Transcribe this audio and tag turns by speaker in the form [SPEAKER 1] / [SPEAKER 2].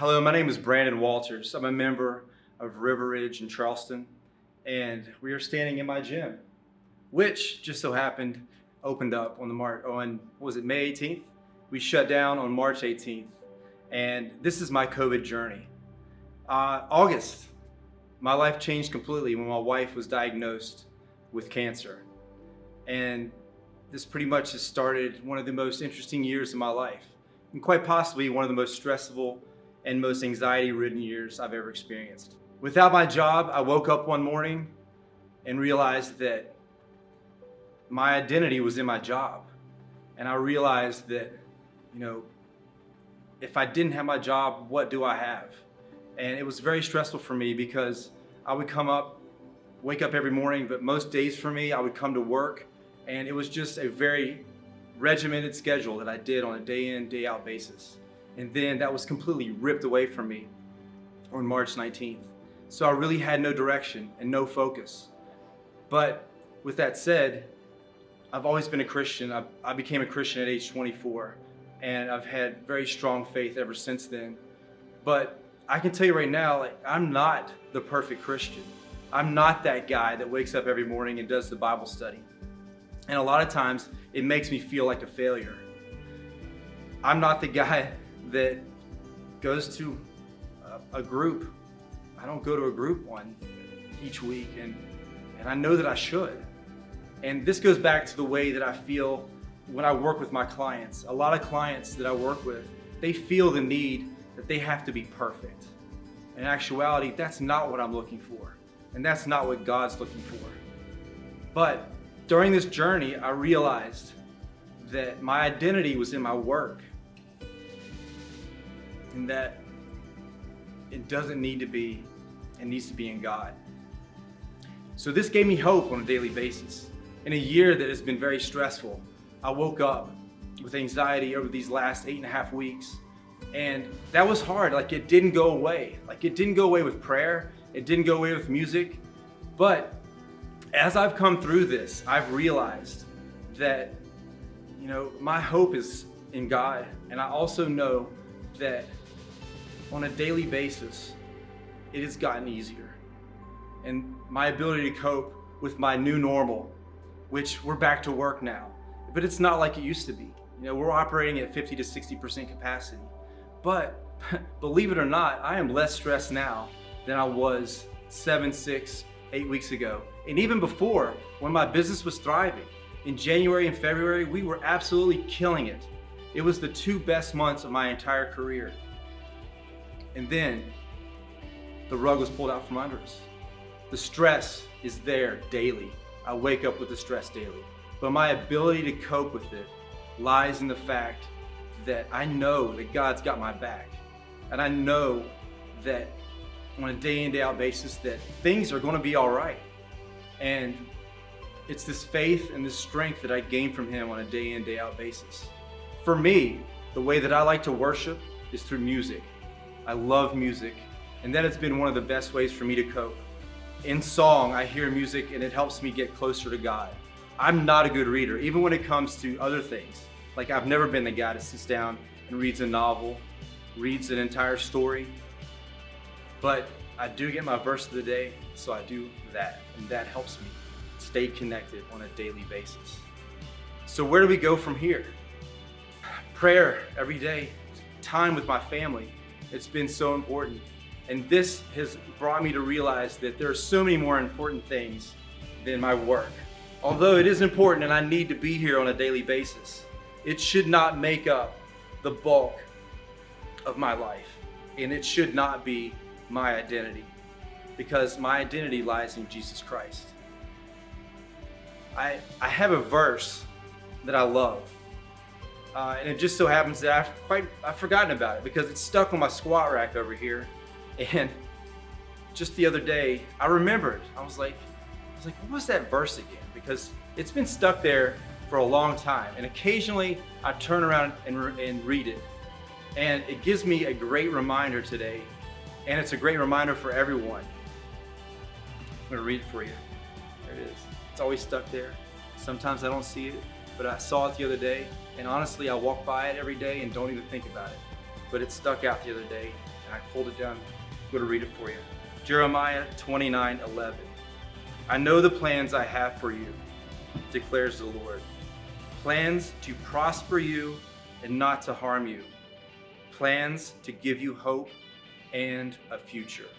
[SPEAKER 1] Hello, my name is Brandon Walters. I'm a member of River Ridge in Charleston, and we are standing in my gym, which just so happened opened up on May 18th? We shut down on March 18th, and this is my COVID journey. August, my life changed completely when my wife was diagnosed with cancer, and this pretty much has started one of the most interesting years of my life, and quite possibly one of the most stressful and most anxiety-ridden years I've ever experienced. Without my job, I woke up one morning and realized that my identity was in my job. And I realized that, if I didn't have my job, what do I have? And it was very stressful for me because I would wake up every morning, but most days for me, I would come to work, and it was just a very regimented schedule that I did on a day in, day out basis. And then that was completely ripped away from me on March 19th. So I really had no direction and no focus. But with that said, I've always been a Christian. I became a Christian at age 24, and I've had very strong faith ever since then. But I can tell you right now, I'm not the perfect Christian. I'm not that guy that wakes up every morning and does the Bible study. And a lot of times it makes me feel like a failure. I'm not the guy that goes to a group. I don't go to a group one each week, and I know that I should. And this goes back to the way that I feel when I work with my clients. A lot of clients that I work with, they feel the need that they have to be perfect. In actuality, that's not what I'm looking for, and that's not what God's looking for. But during this journey, I realized that my identity was in my work, and that it doesn't need to be, it needs to be in God. So this gave me hope on a daily basis. In a year that has been very stressful, I woke up with anxiety over these last 8.5 weeks, and that was hard. It didn't go away. It didn't go away with prayer, it didn't go away with music. But as I've come through this, I've realized that, my hope is in God, and I also know that on a daily basis, it has gotten easier. And my ability to cope with my new normal, which we're back to work now, but it's not like it used to be. We're operating at 50 to 60% capacity. But believe it or not, I am less stressed now than I was 7, 6, 8 weeks ago. And even before, when my business was thriving. In January and February, we were absolutely killing it. It was the 2 best months of my entire career. And then the rug was pulled out from under us. The stress is there daily. I wake up with the stress daily. But my ability to cope with it lies in the fact that I know that God's got my back. And I know that on a day in, day out basis that things are going to be all right. And it's this faith and this strength that I gain from Him on a day in, day out basis. For me, the way that I like to worship is through music. I love music, and that has been one of the best ways for me to cope. In song, I hear music and it helps me get closer to God. I'm not a good reader, even when it comes to other things. I've never been the guy that sits down and reads a novel, reads an entire story. But I do get my verse of the day, so I do that, and that helps me stay connected on a daily basis. So where do we go from here? Prayer every day, time with my family. It's been so important. And this has brought me to realize that there are so many more important things than my work. Although it is important and I need to be here on a daily basis, it should not make up the bulk of my life. And it should not be my identity, because my identity lies in Jesus Christ. I have a verse that I love. And it just so happens that I've forgotten about it because it's stuck on my squat rack over here. And just the other day, I remembered. I was like, what was that verse again? Because it's been stuck there for a long time. And occasionally I turn around and read it. And it gives me a great reminder today. And it's a great reminder for everyone. I'm gonna read it for you. There it is. It's always stuck there. Sometimes I don't see it, but I saw it the other day. And honestly, I walk by it every day and don't even think about it. But it stuck out the other day. I pulled it down. I'm going to read it for you. Jeremiah 29:11. I know the plans I have for you, declares the Lord. Plans to prosper you and not to harm you. Plans to give you hope and a future.